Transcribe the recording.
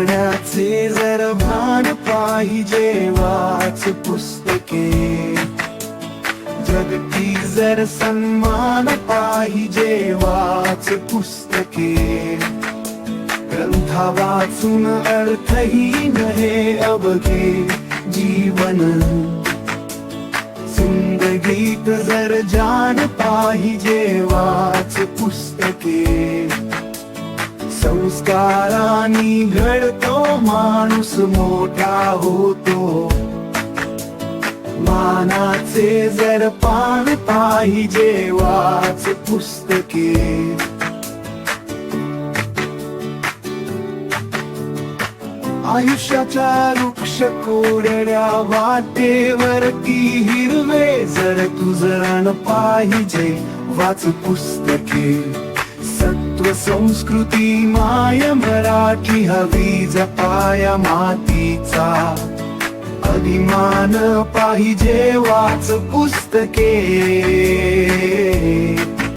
जगण्याचे जर भान पाहिजे वाच पुस्तके, जगती जर सन्मान पाहिजे वाच पुस्तके, ग्रंथा वाचून अर्थहीन हे अवघे जीवन, जिंदगीत जर जान पाहिजे वाच पुस्तके, संस्कारांनी घडतो माणूस मोठा होतो, मानाचे जर पान पाहिजे वाच पुस्तके, आयुष्याच्या वृक्ष कोरड्या वाटेवरती हिरवे जर तुझं पाहिजे वाच पुस्तके, सत्व संस्कृती माय मराठी हवी जपाया मातीचा, अभिमान पाहिजे वाच पुस्तके।